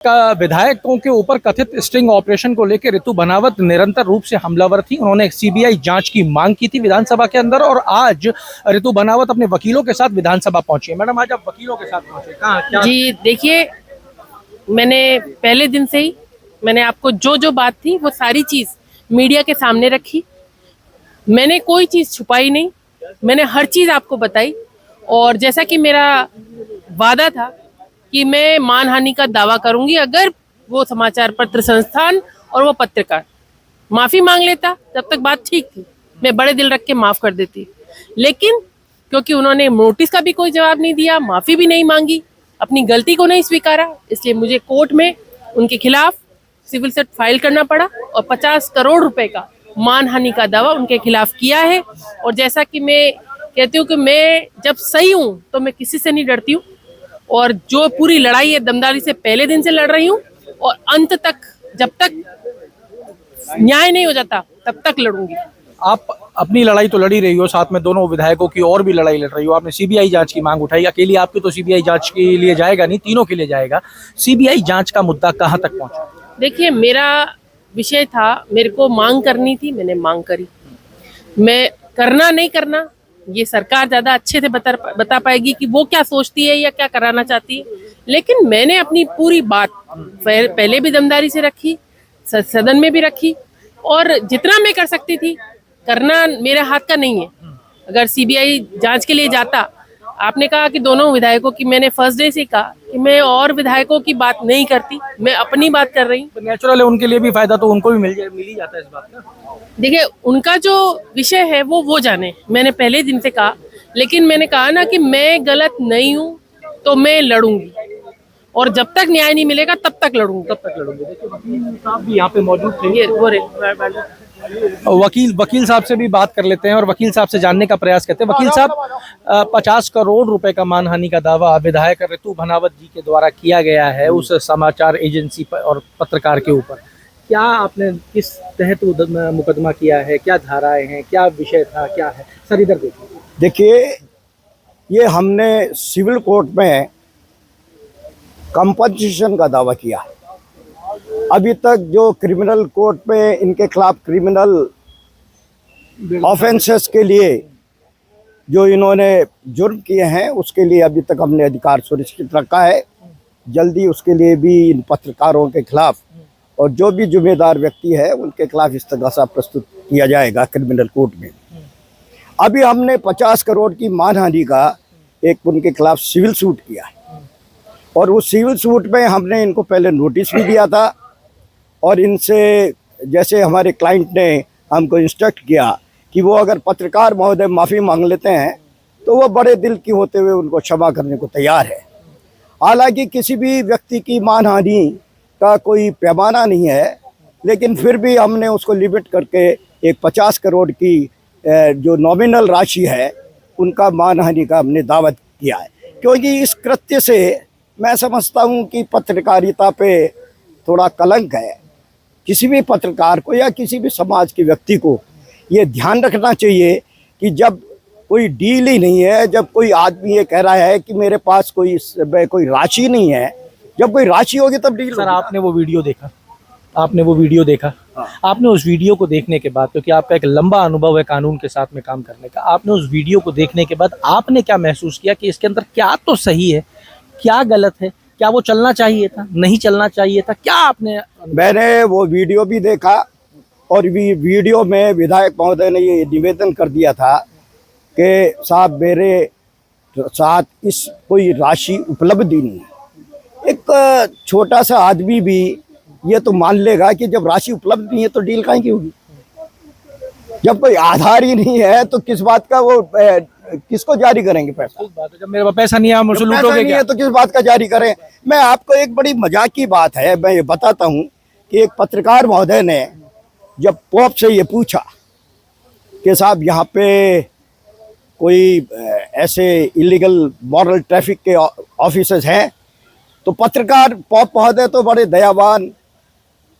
का विधायकों के ऊपर कथित स्टिंग ऑपरेशन को लेकर ऋतु बनावत निरंतर रूप से हमलावर थी। उन्होंने सीबीआई जांच की मांग की थी विधानसभा के अंदर और आज ऋतु बनावत अपने वकीलों के साथ विधानसभा पहुंची है। मैडम, आज आप वकीलों के साथ पहुंचे, कहाँ क्या? जी देखिए, मैंने पहले दिन से ही मैंने आपको जो जो बात थी वो सारी चीज मीडिया के सामने रखी। मैंने कोई चीज छुपाई नहीं, मैंने हर चीज आपको बताई। और जैसा कि मेरा वादा था कि मैं मानहानि का दावा करूंगी अगर वो समाचार पत्र संस्थान और वो पत्रकार माफी मांग लेता, तब तक बात ठीक थी, मैं बड़े दिल रख के माफ कर देती। लेकिन क्योंकि उन्होंने नोटिस का भी कोई जवाब नहीं दिया, माफी भी नहीं मांगी, अपनी गलती को नहीं स्वीकारा, इसलिए मुझे कोर्ट में उनके खिलाफ सिविल सेट फाइल करना पड़ा और 50 करोड़ रुपए का मानहानि का दावा उनके खिलाफ किया है। और जैसा कि मैं कहती हूँ कि मैं जब सही हूँ तो मैं किसी से नहीं डरती हूँ, और जो पूरी लड़ाई है दमदारी से पहले दिन से लड़ रही हूँ और अंत तक, जब तक न्याय नहीं हो जाता तब तक लड़ूंगी। आप अपनी लड़ाई तो लड़ी रही हो, साथ में दोनों विधायकों की और भी लड़ाई लड़ रही हो। आपने सीबीआई जांच की मांग उठाई, अकेली आपकी तो सीबीआई जांच के लिए जाएगा नहीं, तीनों के लिए जाएगा। सीबीआई जांच का मुद्दा कहां तक पहुंचा? देखिए, मेरा विषय था, मेरे को मांग करनी थी, मैंने मांग करी। मैं करना नहीं करना ये सरकार ज्यादा अच्छे से बता पाएगी कि वो क्या सोचती है या क्या कराना चाहती है। लेकिन मैंने अपनी पूरी बात पहले भी दमदारी से रखी, सदन में भी रखी, और जितना मैं कर सकती थी करना मेरे हाथ का नहीं है। अगर सीबीआई जांच के लिए जाता, आपने कहा कि दोनों विधायकों की, मैंने फर्स्ट डे से कहा कि मैं और विधायकों की बात नहीं करती, मैं अपनी बात कर रही हूँ। नेचुरल है, उनके लिए भी फायदा तो उनको भी मिल ही जाता है इस बात का। देखिए, उनका जो विषय है वो जाने, मैंने पहले दिन से कहा। लेकिन मैंने कहा ना कि मैं गलत नहीं हूँ तो मैं लड़ूंगी, और जब तक न्याय नहीं मिलेगा तब तक लड़ूंगी। देखिए, वकील साहब भी यहाँ पे मौजूद थे। ये वो वकील साहब से भी बात कर लेते हैं और वकील साहब से जानने का प्रयास करते हैं। वकील साहब, 50 करोड़ रुपए का मानहानि का दावा विधायक ऋतु बनावत जी के द्वारा किया गया है उस समाचार एजेंसी पर और पत्रकार के ऊपर। क्या आपने किस तहत मुकदमा किया है, क्या धाराएं हैं, क्या विषय था, क्या है? सर इधर देखिए, ये हमने सिविल कोर्ट में कंपनसेशन का दावा किया है। अभी तक जो क्रिमिनल कोर्ट में इनके खिलाफ क्रिमिनल ऑफेंसेस के लिए जो इन्होंने जुर्म किए हैं उसके लिए अभी तक हमने अधिकार सुनिश्चित रखा है। जल्दी उसके लिए भी इन पत्रकारों के खिलाफ और जो भी जिम्मेदार व्यक्ति है उनके खिलाफ इस्तगासा प्रस्तुत किया जाएगा क्रिमिनल कोर्ट में। अभी हमने 50 करोड़ की मानहानि का एक उनके खिलाफ सिविल सूट किया है, और उस सिविल सूट में हमने इनको पहले नोटिस भी दिया था, और इनसे जैसे हमारे क्लाइंट ने हमको इंस्ट्रक्ट किया कि वो अगर पत्रकार महोदय माफ़ी मांग लेते हैं तो वो बड़े दिल की होते हुए उनको क्षमा करने को तैयार है। हालांकि किसी भी व्यक्ति की मानहानि का कोई पैमाना नहीं है, लेकिन फिर भी हमने उसको लिमिट करके एक 50 करोड़ की जो नॉमिनल राशि है उनका मानहानि का हमने दावा किया है। क्योंकि इस कृत्य से मैं समझता हूँ कि पत्रकारिता पे थोड़ा कलंक है। किसी भी पत्रकार को या किसी भी समाज के व्यक्ति को ये ध्यान रखना चाहिए कि जब कोई डील ही नहीं है, जब कोई आदमी ये कह रहा है कि मेरे पास कोई राशि नहीं है, जब कोई राशि होगी तब डील सर, होगी। आपने वो वीडियो देखा? हाँ। आपने उस वीडियो को देखने के बाद, क्योंकि आपका एक लंबा अनुभव है कानून के साथ में काम करने का, आपने उस वीडियो को देखने के बाद आपने क्या महसूस किया कि इसके अंदर क्या तो सही है, क्या गलत है, क्या वो चलना चाहिए था, नहीं चलना चाहिए था, क्या आपने? मैंने वो वीडियो भी देखा, और वीडियो में विधायक महोदय ने ये निवेदन कर दिया था कि साहब मेरे साथ इस कोई राशि उपलब्ध ही नहीं है। एक छोटा सा आदमी भी ये तो मान लेगा कि जब राशि उपलब्ध नहीं है तो डील काहे की होगी। जब कोई आधार ही नहीं है तो किस बात का वो किसको जारी करेंगे पैसा? जब मेरे पास पैसा नहीं है, मुझसे लूटोगे क्या? तो किस बात का जारी करें? मैं आपको एक बड़ी मजाक की बात है मैं ये बताता हूँ कि एक पत्रकार महोदय ने जब पोप से ये पूछा कि साहब यहाँ पे कोई ऐसे इलीगल मॉरल ट्रैफिक के ऑफिसर्स हैं, तो पत्रकार पोप महोदय तो बड़े दयावान,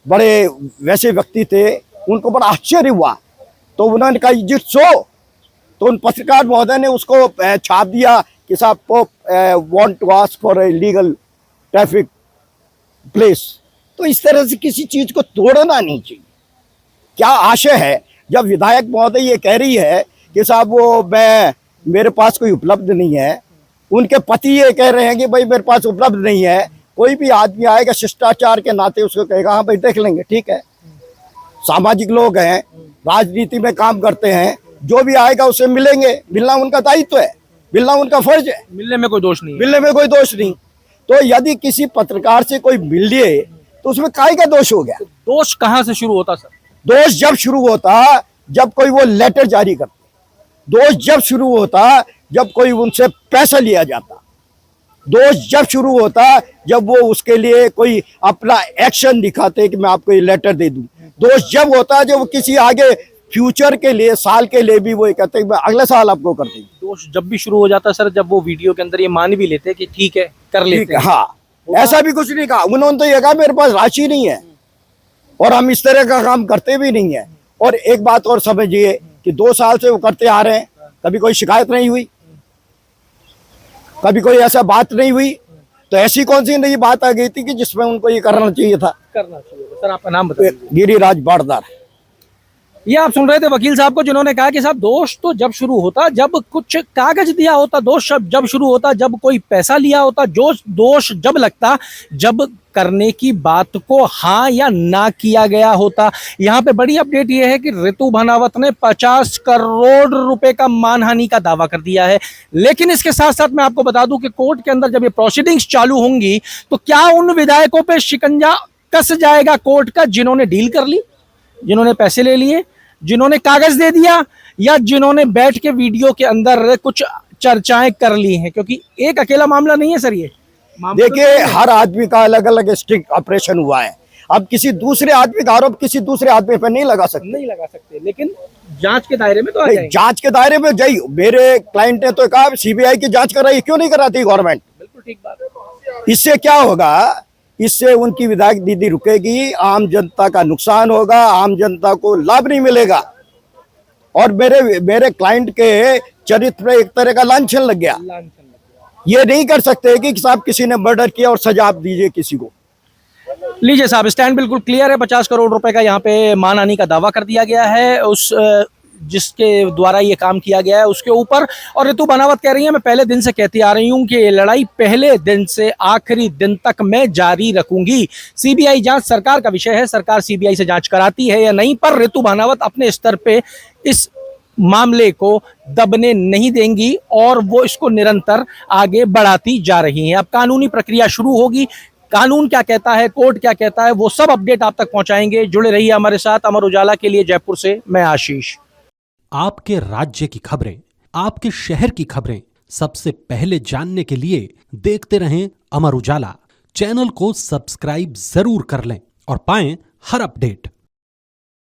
बड़े वैसे व्यक्ति थे, उनको बड़ा आश्चर्य हुआ। तो उन्होंने कहा इज इट सो? तो उन पत्रकार महोदय ने उसको छाप दिया कि साहब Pope want to ask for legal traffic place. तो इस तरह से किसी चीज को तोड़ना नहीं चाहिए। क्या आशय है जब विधायक महोदय ये कह रही है कि साहब वो मेरे पास कोई उपलब्ध नहीं है, उनके पति ये कह रहे हैं कि भाई मेरे पास उपलब्ध नहीं है, कोई भी आदमी आएगा शिष्टाचार के नाते उसको कहेगा हाँ भाई देख लेंगे, ठीक है। सामाजिक लोग हैं, राजनीति में काम करते हैं, जो भी आएगा उससे मिलेंगे, मिलना उनका दायित्व है, मिलना उनका फर्ज है, मिलने में कोई दोष नहीं है। मिलने में कोई दोष नहीं। तो यदि किसी पत्रकार से कोई मिल लिए तो उसमें काय का दोष हो गया? दोष कहाँ से शुरू होता सर? दोष जब शुरू होता जब कोई वो लेटर जारी करते, दोष जब शुरू होता जब कोई उनसे पैसा लिया जाता, दोष जब शुरू होता जब वो उसके लिए कोई अपना एक्शन दिखाते कि मैं आपको ये लेटर दे दूं, दोष जब होता जब वो किसी आगे फ्यूचर के लिए, साल के लिए भी वो ये कहते हैं मैं अगले साल आपको कर देंगे। दोष जब भी शुरू हो जाता सर जब वो वीडियो के अंदर ये मान भी लेते कि ठीक है कर ठीक लेते है, हैं। हाँ, ऐसा भी कुछ नहीं कहा उन्होंने। तो ये कहा मेरे पास राशि नहीं है और हम इस तरह का काम करते भी नहीं है। और एक बात और समझिए कि 2 साल से वो करते आ रहे हैं, कभी कोई शिकायत नहीं हुई, कभी कोई ऐसा बात नहीं हुई। तो ऐसी कौन सी नई बात आ गई थी कि जिसमें उनको ये करना चाहिए था? करना चाहिए। सर आपका नाम बताइए। गिरिराज बाड़दार। ये आप सुन रहे थे वकील साहब को जिन्होंने कहा कि साहब दोष तो जब शुरू होता जब कुछ कागज दिया होता, दोष जब शुरू होता जब कोई पैसा लिया होता, दोष जब लगता जब करने की बात को हाँ या ना किया गया होता। यहाँ पे बड़ी अपडेट ये है कि रितु भनावत ने 50 करोड़ रुपए का मानहानि का दावा कर दिया है। लेकिन इसके साथ साथ मैं आपको बता दूं कि कोर्ट के अंदर जब ये प्रोसीडिंग्स चालू होंगी तो क्या उन विधायकों पे शिकंजा कस जाएगा कोर्ट का जिन्होंने डील कर ली, जिन्होंने पैसे ले लिए, जिन्होंने कागज दे दिया, या जिन्होंने बैठ के वीडियो के अंदर कुछ चर्चाएं कर ली हैं? क्योंकि एक अकेला मामला नहीं है सर ये। देखिए हर आदमी का अलग अलग स्ट्रिक्ट ऑपरेशन हुआ है। अब किसी दूसरे आदमी का आरोप किसी दूसरे आदमी पर नहीं लगा सकते, लेकिन जांच के दायरे में तो आ जाएंगे। जांच के दायरे में जाइए। मेरे क्लाइंट ने तो कहा सीबीआई की जांच कराई, क्यों नहीं कराती गवर्नमेंट? बिल्कुल ठीक बात है। इससे क्या होगा? इससे उनकी विधायक दीदी रुकेगी, आम जनता का नुकसान होगा, आम जनता को लाभ नहीं मिलेगा। और मेरे क्लाइंट के चरित्र में एक तरह का लांछन लग गया। ये नहीं कर सकते कि साहब किसी ने मर्डर किया और सजा आप दीजिए किसी को। लीजिए साहब, स्टैंड बिल्कुल क्लियर है। 50 करोड़ रुपए का यहाँ पे मानहानि का दावा कर दिया गया है उस जिसके द्वारा ये काम किया गया है उसके ऊपर। और रितु भनावत कह रही है मैं पहले दिन से कहती आ रही हूँ कि ये लड़ाई पहले दिन से आखिरी दिन तक मैं जारी रखूंगी। सीबीआई जांच सरकार का विषय है, सरकार सीबीआई से जांच कराती है या नहीं, पर रितु भनावत अपने स्तर पे इस मामले को दबने नहीं देंगी और वो इसको निरंतर आगे बढ़ाती जा रही हैं। अब कानूनी प्रक्रिया शुरू होगी, कानून क्या कहता है, कोर्ट क्या कहता है, वो सब अपडेट आप तक पहुंचाएंगे। जुड़े रहिए हमारे साथ। अमर उजाला के लिए जयपुर से मैं आशीष। आपके राज्य की खबरें, आपके शहर की खबरें सबसे पहले जानने के लिए देखते रहें अमर उजाला। चैनल को सब्सक्राइब जरूर कर लें और पाएं हर अपडेट।